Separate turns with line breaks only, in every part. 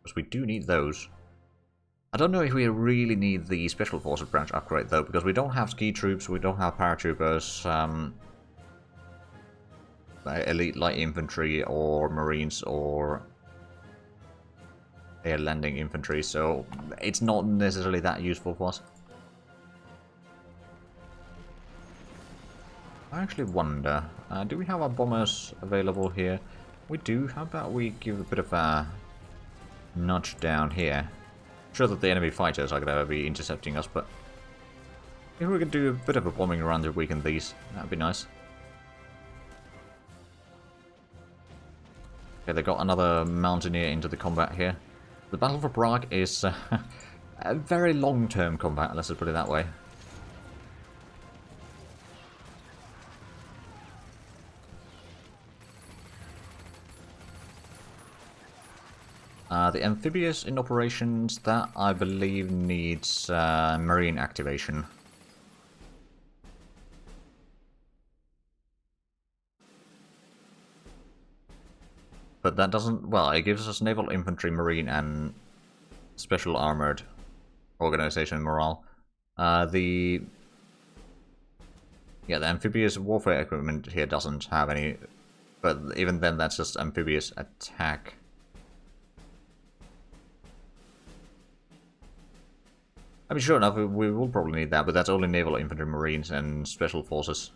Because we do need those. I don't know if we really need the Special Forces branch upgrade though, because we don't have ski troops, we don't have paratroopers, elite light infantry or marines or air landing infantry, so it's not necessarily that useful for us. I actually wonder, do we have our bombers available here? We do. How about we give a bit of a nudge down here? I'm sure that the enemy fighters are going to be intercepting us, but if we could do a bit of a bombing run to weaken these, that'd be nice. Okay, they got another mountaineer into the combat here. The Battle for Prague is a very long-term combat, let's just put it that way. The amphibious in operations, that I believe needs marine activation. But that doesn't, well, it gives us naval infantry, marine, and special armored organization morale. The amphibious warfare equipment here doesn't have any, but even then that's just amphibious attack. I mean, sure enough, we will probably need that, but that's only naval infantry, marines, and special forces.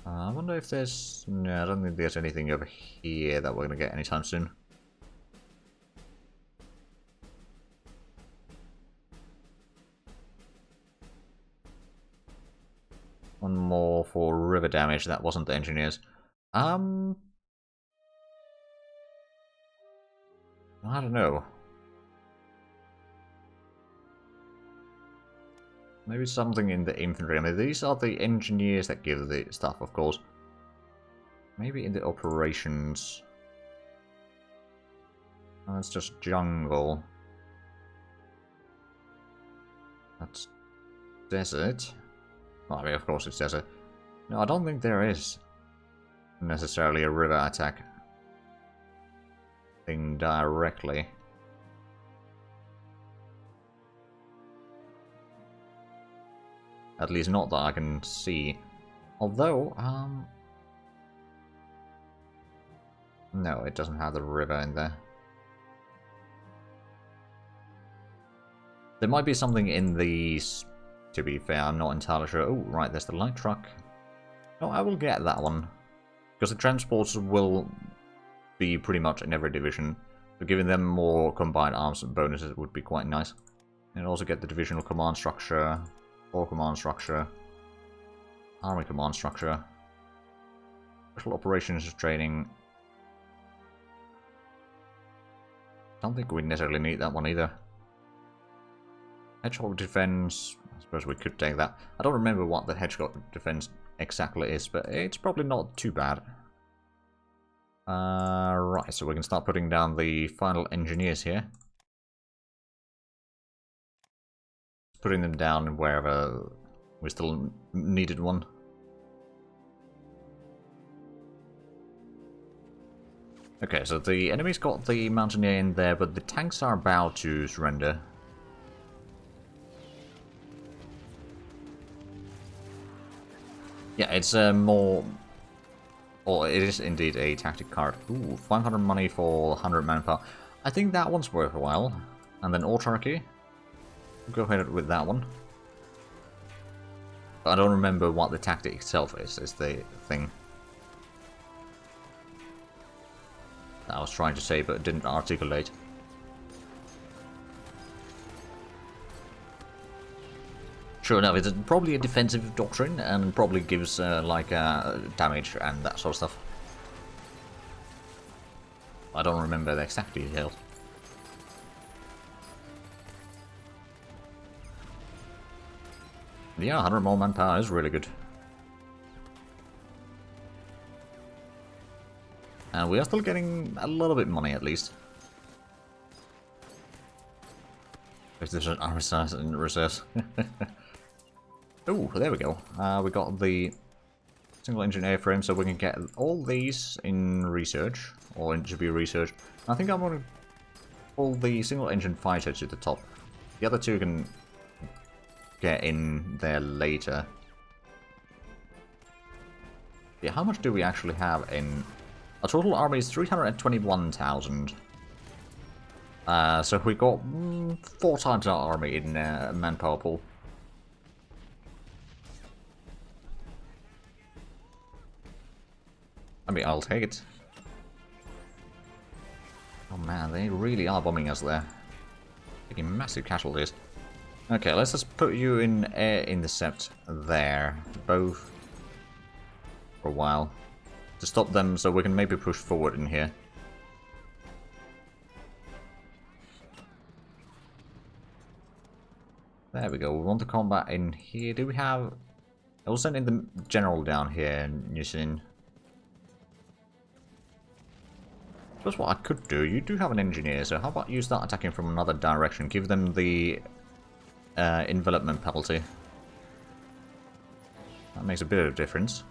I wonder if there's... No, I don't think there's anything over here that we're going to get anytime soon. One more for river damage, that wasn't the engineers. I don't know. Maybe something in the infantry. I mean, these are the engineers that give the stuff, of course. Maybe in the operations. Oh, it's just jungle. That's desert. Well, I mean, of course it's desert. No, I don't think there is necessarily a river attack thing directly. At least not that I can see. Although, no, it doesn't have the river in there. There might be something in these, to be fair, I'm not entirely sure. Oh, right, there's the light truck. No, I will get that one. Because the transports will be pretty much in every division. So giving them more combined arms and bonuses would be quite nice. And also get the divisional command structure, corps command structure, army command structure, special operations training. Don't think we necessarily need that one either. Hedgehog defense, I suppose we could take that. I don't remember what the hedgehog defense exactly is, but it's probably not too bad. Right, so we can start putting down the final engineers here. Putting them down wherever we still needed one. Okay, so the enemy's got the mountaineer in there, but the tanks are about to surrender. Yeah, it's more... Or it is indeed a tactic card. Ooh, 500 money for 100 manpower. I think that one's worthwhile. And then autarky. Go ahead with that one. I don't remember what the tactic itself is the thing. I was trying to say, but didn't articulate. Sure enough, it's probably a defensive doctrine, and probably gives, like, damage and that sort of stuff. I don't remember the exact details. Yeah, 100 more manpower is really good. And we are still getting a little bit money, at least. If there's an RSS in reserves. Oh, there we go. We got the single engine airframe, so we can get all these in research, or in GPU research. I think I'm going to pull the single engine fighter to the top. The other two can get in there later. Yeah, how much do we actually have in... Our total army is 321,000. So we got 4 times our army in manpower pool. I mean, I'll take it. Oh man, they really are bombing us there. Taking massive casualties. Okay, let's just put you in air intercept there. Both. For a while. To stop them so we can maybe push forward in here. There we go. We want the combat in here. Do we have... I will send in the general down here in Yusin. That's what I could do. You do have an engineer, so how about you start attacking from another direction? Give them the envelopment penalty. That makes a bit of a difference.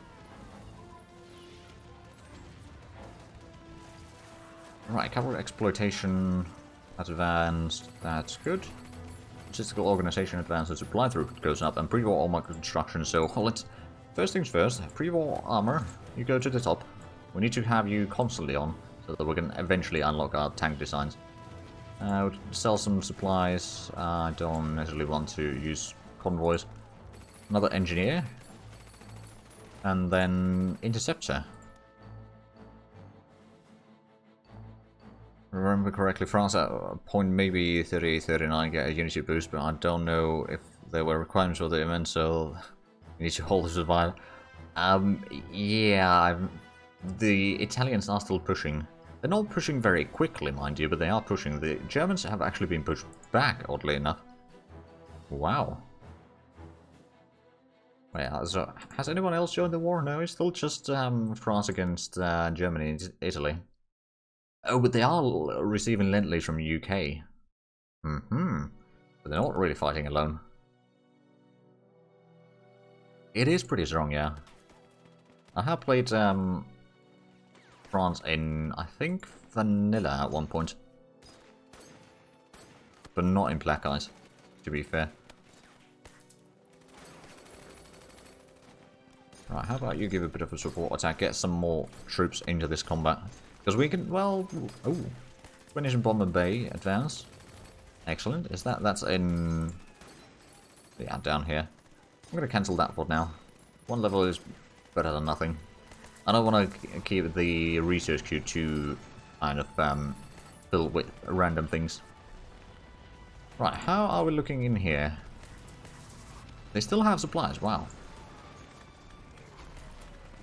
Right, cavalry exploitation advanced. That's good. Logistical organization advances, supply throughput goes up, and pre-war armor construction. So let's... First things first, pre-war armor, you go to the top. We need to have you constantly on, so that we can eventually unlock our tank designs. Sell some supplies. I don't necessarily want to use convoys. Another engineer. And then interceptor. Remember correctly, France at point maybe 30, 39 get a unity boost, but I don't know if there were requirements for the event, so you need to hold to survive. Yeah, the Italians are still pushing. They're not pushing very quickly, mind you, but they are pushing. The Germans have actually been pushed back, oddly enough. Wow. Wait, so has anyone else joined the war? No, it's still just France against Germany and Italy. Oh, but they are receiving lend-lease from UK. But they're not really fighting alone. It is pretty strong, yeah. I have played France in, I think, vanilla at one point. But not in Black Eyes, to be fair. Right, how about you give a bit of a support attack, get some more troops into this combat. Because we can, well... Oh. Finish Bomber Bay, advance. Excellent. Is that's in... Yeah, down here. I'm going to cancel that for now. One level is better than nothing. I don't want to keep the research queue too kind of filled with random things. Right, how are we looking in here? They still have supplies, wow.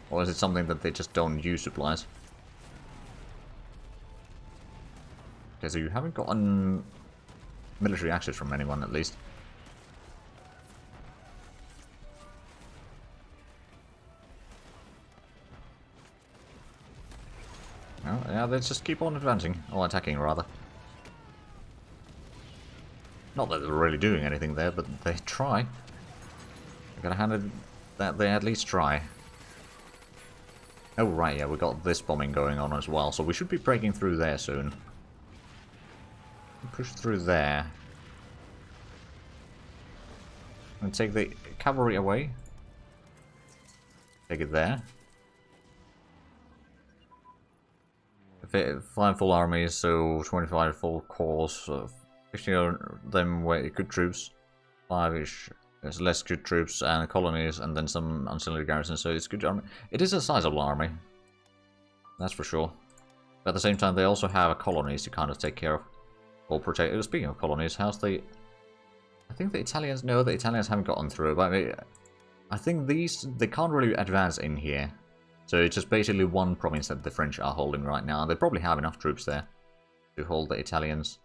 Or is it something that they just don't use supplies? Okay, so you haven't gotten military access from anyone, at least. Well, yeah, let's just keep on advancing, or attacking, rather. Not that they're really doing anything there, but they try. I'm gonna hand it that they at least try. Oh, right, yeah, we got this bombing going on as well, so we should be breaking through there soon. Push through there. And take the cavalry away. Take it there. 5 full armies, so 25 full corps. 50 of them were good troops. 5-ish. There's less good troops and colonies, and then some ancillary garrisons, so it's good army. It is a sizable army. That's for sure. But at the same time, they also have colonies to kind of take care of. Or protect. Speaking of colonies, how's the... I think the Italians... No, the Italians haven't gotten through, but I think these... They can't really advance in here. So it's just basically one province that the French are holding right now. They probably have enough troops there to hold the Italians.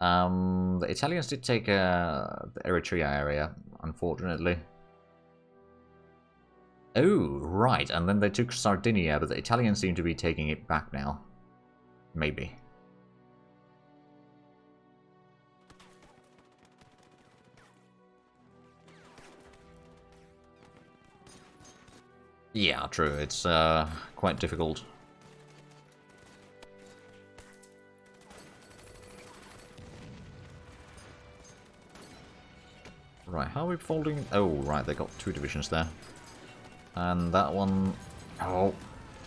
The Italians did take the Eritrea area, unfortunately. Oh, right. And then they took Sardinia, but the Italians seem to be taking it back now. Maybe. Yeah, true. It's quite difficult. Right, how are we folding? Oh, right, they got 2 divisions there. And that one... Oh,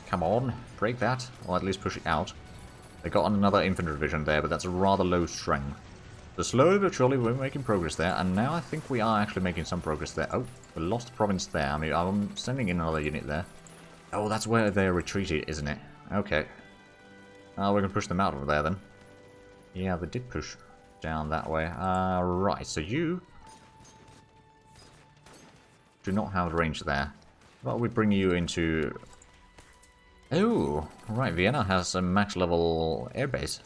come on, break that, or at least push it out. They got another infantry division there, but that's a rather low strength. So slowly but surely we're making progress there, and now I think we are actually making some progress there. Oh, we lost the province there. I mean, I'm sending in another unit there. Oh, that's where they're retreated, isn't it? Okay. We can push them out of there then. Yeah, they did push down that way. Right, so you do not have range there. Well, we bring you into... Oh, right, Vienna has a max level airbase.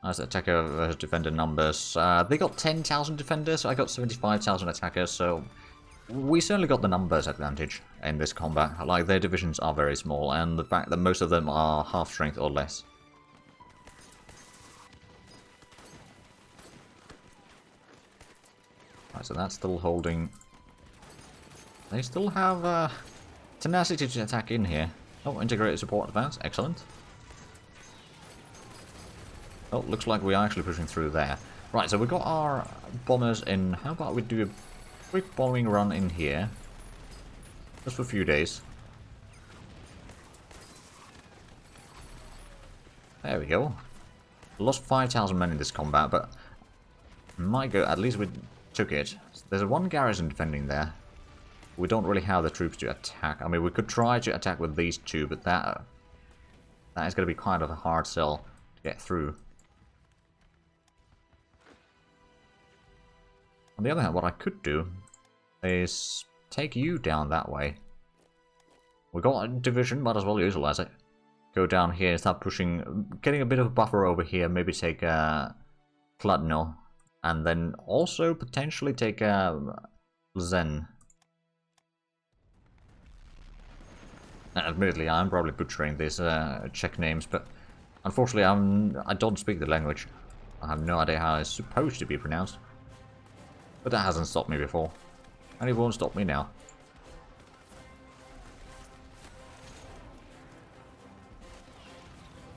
As attacker versus defender numbers. They got 10,000 defenders, I got 75,000 attackers, so we certainly got the numbers advantage in this combat. Like, their divisions are very small, and the fact that most of them are half strength or less. Right, so that's still holding. They still have tenacity to attack in here. Oh, integrated support advance, excellent. Oh, looks like we are actually pushing through there. Right, so we got our bombers in. How about we do a quick bombing run in here? Just for a few days. There we go. Lost 5,000 men in this combat, but my go, at least we took it. There's one garrison defending there. We don't really have the troops to attack. I mean, we could try to attack with these two, but that is going to be kind of a hard sell to get through. On the other hand, what I could do is take you down that way. We got a division, might as well utilize it. Go down here and start pushing, getting a bit of a buffer over here, maybe take Kladno, and then also potentially take Zen. Admittedly, I'm probably butchering these Czech names, but unfortunately I don't speak the language. I have no idea how it's supposed to be pronounced. But that hasn't stopped me before. And it won't stop me now.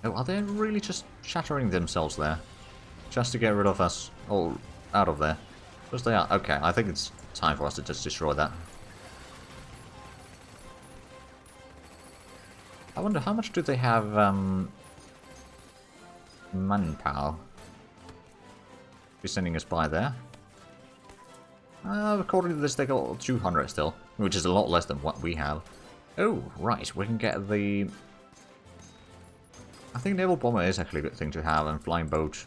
Oh, are they really just shattering themselves there? Just to get rid of us all out of there? Because they are. Okay, I think it's time for us to just destroy that. I wonder how much do they have manpower? Be sending a spy there. According to this, they got 200 still, which is a lot less than what we have. Oh, right, we can get the... I think naval bomber is actually a good thing to have, and flying boat.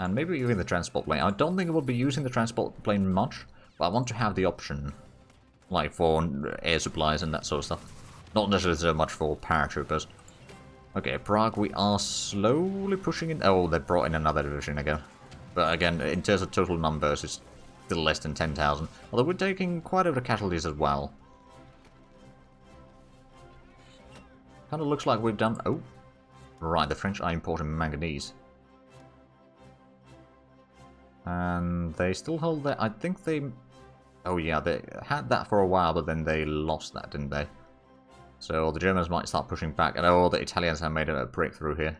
And maybe even the transport plane. I don't think I will be using the transport plane much, but I want to have the option, like for air supplies and that sort of stuff. Not necessarily so much for paratroopers. Okay, Prague, we are slowly pushing in. Oh, they brought in another division again. But again, in terms of total numbers, it's still less than 10,000. Although we're taking quite a bit of casualties as well. Kind of looks like we've done... Oh, right, the French are importing manganese. And they still hold that. I think they... Oh yeah, they had that for a while, but then they lost that, didn't they? So the Germans might start pushing back. And oh, the Italians have made a breakthrough here.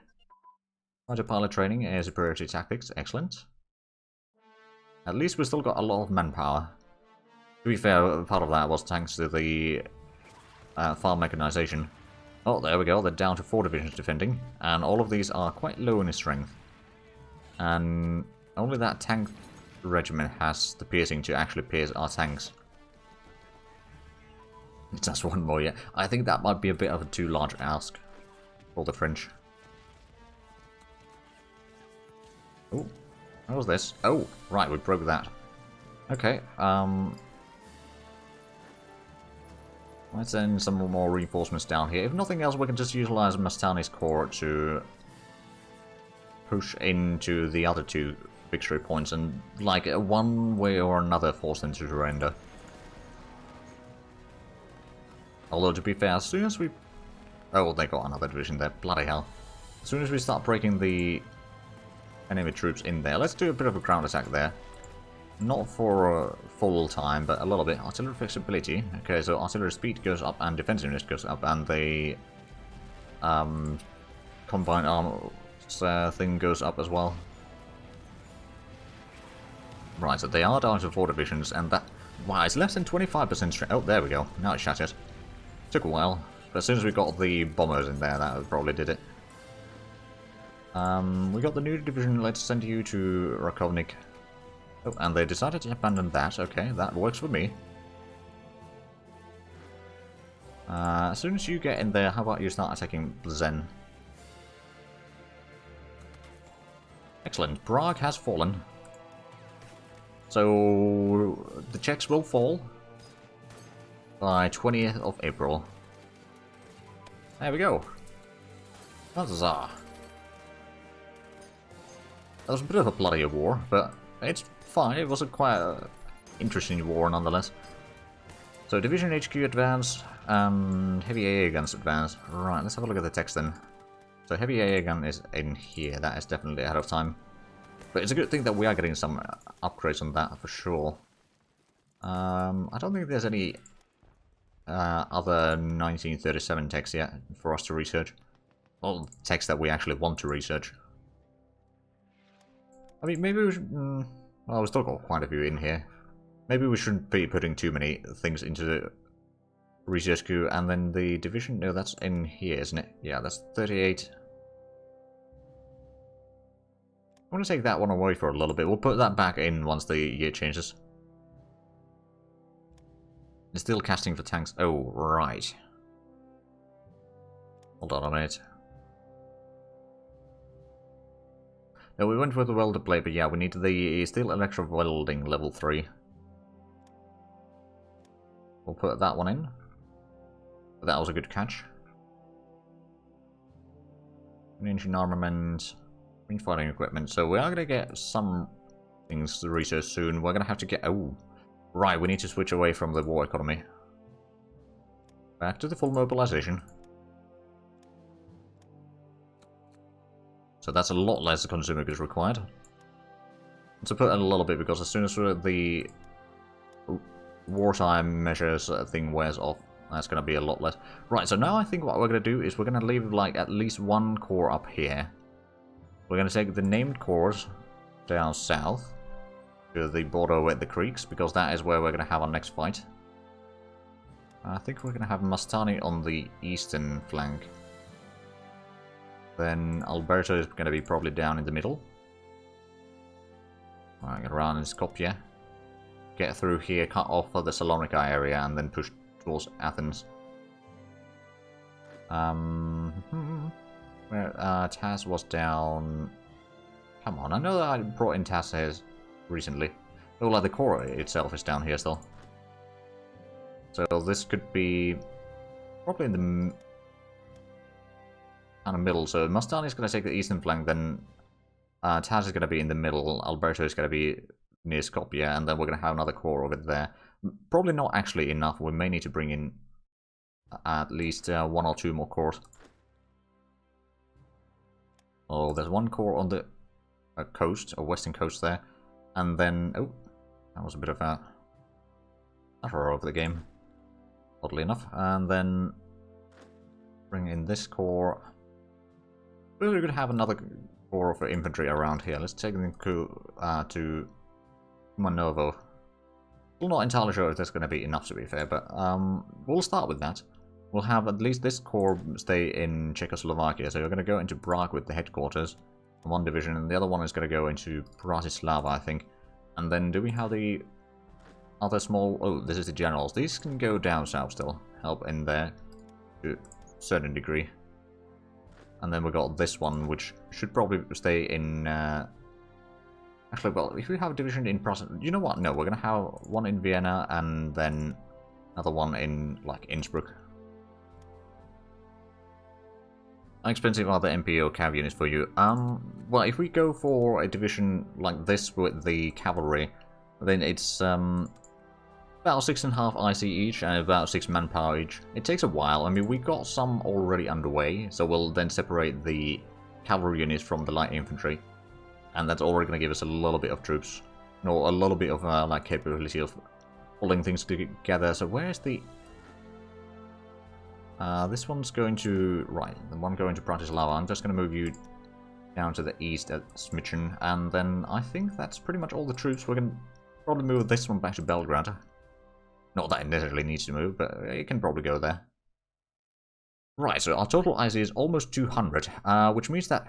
Fighter pilot training, air superiority tactics, excellent. At least we still got a lot of manpower. To be fair, part of that was thanks to the farm mechanization. Oh, there we go, they're down to 4 divisions defending. And all of these are quite low in strength. And only that tank regiment has the piercing to actually pierce our tanks. Just one more, yeah. I think that might be a bit of a too large ask for the French. Oh, what was this? Oh, right, we broke that. Okay, let's send some more reinforcements down here. If nothing else, we can just utilize Mastani's corps to push into the other 2 victory points and, like, one way or another, force them to surrender. Although, to be fair, as soon as we... Oh, they got another division there. Bloody hell. As soon as we start breaking the enemy troops in there, let's do a bit of a ground attack there. Not for full time, but a little bit. Artillery flexibility. Okay, so artillery speed goes up and defensiveness goes up, and the combined armor thing goes up as well. Right, so they are down to 4 divisions, and that... Wow, it's less than 25% strength. Oh, there we go. Now it's shattered. Took a while, but as soon as we got the bombers in there, that probably did it. We got the new division. Let's send you to Rakovnik. Oh, and they decided to abandon that. Okay, that works for me. As soon as you get in there, how about you start attacking Zen? Excellent. Prague has fallen. So the Czechs will fall by 20th of April. There we go. Huzzah. That was a bit of a bloody war, but it's fine. It was a quite interesting war nonetheless. So Division HQ advance and Heavy AA guns advance. Right, let's have a look at the text then. So Heavy AA gun is in here. That is definitely ahead of time. But it's a good thing that we are getting some upgrades on that for sure. I don't think there's any other 1937 text yet for us to research. Well, text that we actually want to research. I mean, maybe we should... well, we've still got quite a few in here. Maybe we shouldn't be putting too many things into the research queue. And then the division... No, that's in here, isn't it? Yeah, that's 38... I'm going to take that one away for a little bit. We'll put that back in once the year changes. It's still casting for tanks. Oh, right. Hold on a minute. No, we went with the welder blade, but yeah, we need the steel electro welding level 3. We'll put that one in. That was a good catch. Engine armament. Fighting equipment, so we are going to get some things to research soon. We're going to have to get... Oh, right, we need to switch away from the war economy. Back to the full mobilization. So that's a lot less consumer goods required. To put in a little bit, because as soon as the wartime measures thing wears off, that's going to be a lot less. Right, so now I think what we're going to do is we're going to leave like at least one corps up here. We're going to take the named corps down south to the border with the creeks, because that is where we're going to have our next fight. I think we're going to have Mastani on the eastern flank. Then Alberto is going to be probably down in the middle. Alright, get around in Skopje. Get through here, cut off the Salonika area, and then push towards Athens. Where Taz was down... Come on, I know that I brought in Taz here recently. Oh, like the core itself is down here still. So this could be probably in the kind of middle. So Mastani is going to take the eastern flank, then Taz is going to be in the middle, Alberto is going to be near Skopje, and then we're going to have another core over there. Probably not actually enough. We may need to bring in at least 1 or 2 more cores. Oh, there's one core on the coast, or western coast there. And then, oh, that was a bit of a error over the game, oddly enough. And then bring in this core. We're going to have another core of infantry around here. Let's take them to Manovo. Still not entirely sure if that's going to be enough, to be fair, but we'll start with that. We'll have at least this corps stay in Czechoslovakia, so you're going to go into Prague with the headquarters, one division, and the other one is going to go into Bratislava, I think. And then do we have the other small... Oh, this is the generals. These can go down south still, help in there to a certain degree. And then we got this one, which should probably stay in... Actually, well, if we have a division in Prague... You know what? No, we're going to have one in Vienna and then another one in, like, Innsbruck. How expensive are the MPO cav units for you? Well, if we go for a division like this with the cavalry, then it's about 6.5 IC each and about 6 manpower each. It takes a while. I mean, we got some already underway, so we'll then separate the cavalry units from the light infantry, and that's already going to give us a little bit of troops. Or a little bit of like capability of pulling things together. So where's the... this one's going to... Right, the one going to Bratislava. I'm just going to move you down to the east at Smichin. And then I think that's pretty much all the troops. We can probably move this one back to Belgrade. Not that it necessarily needs to move, but it can probably go there. Right, so our total IC is almost 200, which means that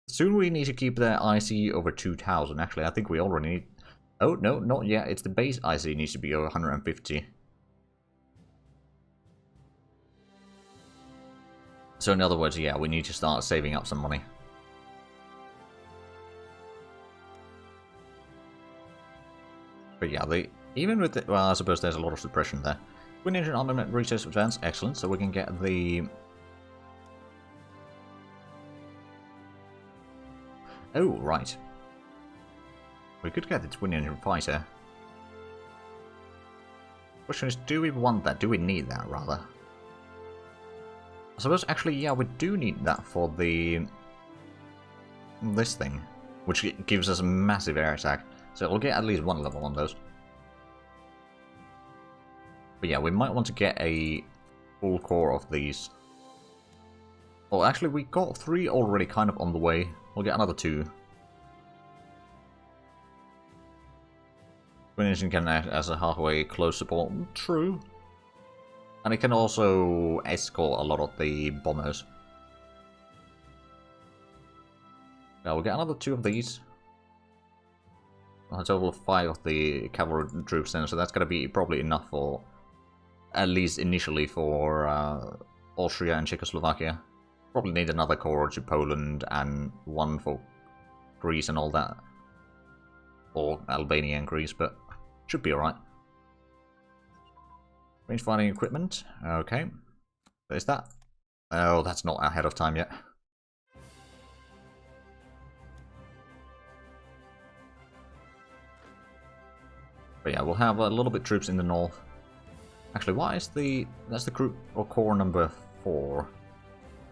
soon we need to keep the IC over 2000. Actually, I think we already need... Oh, no, not yet. It's the base IC needs to be over 150. So in other words, yeah, we need to start saving up some money. But yeah, even with the... Well, I suppose there's a lot of suppression there. Twin engine armament research advance, excellent, so we can get the... Oh, right. We could get the twin engine fighter. Question is, do we want that? Do we need that, rather? I suppose, actually, yeah, we do need that for the... this thing, which gives us a massive air attack. So we'll get at least one level on those. But yeah, we might want to get a full core of these. Well, actually, we got 3 already kind of on the way. We'll get another 2. Twin engine can act as a halfway close support. True. And it can also escort a lot of the bombers. Yeah, we'll get another 2 of these. A total of 5 of the cavalry troops then, so that's going to be probably enough for... At least initially for Austria and Czechoslovakia. Probably need another corps to Poland and one for Greece and all that. Or Albania and Greece, but should be alright. Range finding equipment. Okay. There's that. Oh, that's not ahead of time yet. But yeah, we'll have a little bit troops in the north. Actually, why is the... That's the group or core number 4.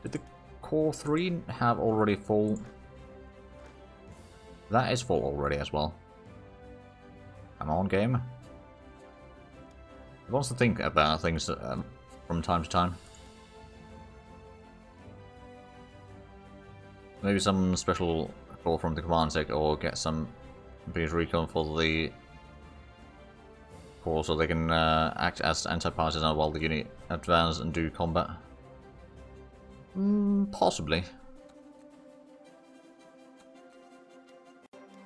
Did the core 3 have already full... That is full already as well. Come on, game. It wants to think about things from time to time. Maybe some special call from the command sec, or get some base recon for the... so they can act as anti-partisan while the unit advance and do combat. Possibly.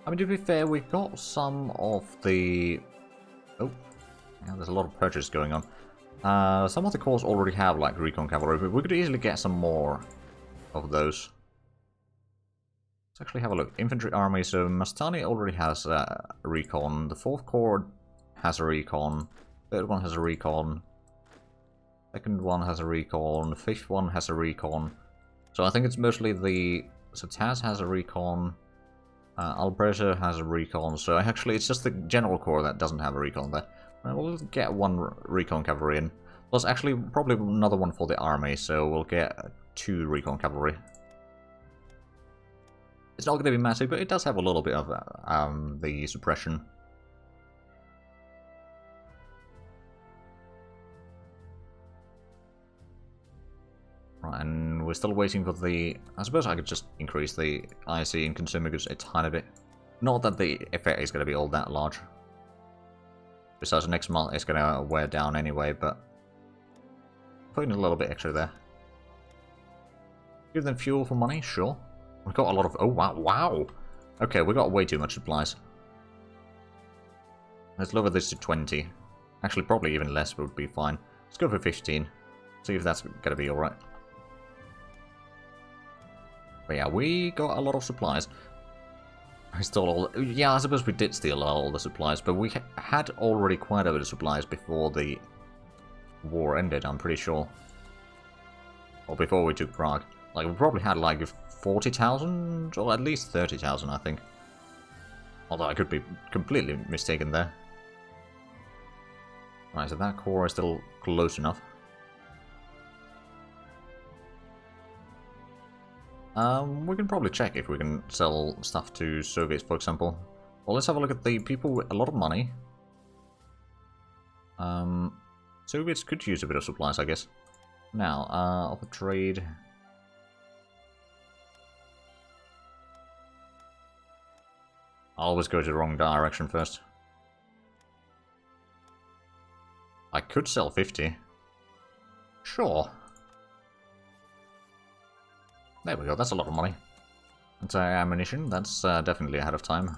I mean, to be fair, we've got some of the... Oh, yeah, there's a lot of purchase going on. Some of the corps already have, like, recon cavalry, but we could easily get some more of those. Let's actually have a look. Infantry army, so Mastani already has recon. The 4th Corps has a recon, 3rd one has a recon, 2nd one has a recon, the 5th one has a recon. So I think it's mostly the... So Taz has a recon, Alberta has a recon, so actually it's just the General Corps that doesn't have a recon there. We'll get 1 recon cavalry in, plus actually probably another one for the army, so we'll get 2 recon cavalry. It's not going to be massive, but it does have a little bit of the suppression. Right, and we're still waiting for the... I suppose I could just increase the IC and consumer goods a tiny bit. Not that the effect is going to be all that large. Besides, next month it's going to wear down anyway, but... Putting a little bit extra there. Give them fuel for money? Sure. We've got a lot of... Oh, wow. Wow! Okay, we got way too much supplies. Let's lower this to 20. Actually, probably even less would be fine. Let's go for 15. See if that's going to be alright. But yeah, we got a lot of supplies. I stole all... Yeah, I suppose we did steal all the supplies, but we had already quite a bit of supplies before the war ended, I'm pretty sure. Or before we took Prague. Like, we probably had like 40,000, or at least 30,000, I think. Although I could be completely mistaken there. Right, so that core is still close enough. We can probably check if we can sell stuff to Soviets, for example. Well, let's have a look at the people with a lot of money. Soviets could use a bit of supplies, I guess. Now, offer trade. I'll always go to the wrong direction first. I could sell 50. Sure. There we go, that's a lot of money. Anti-ammunition, that's definitely ahead of time.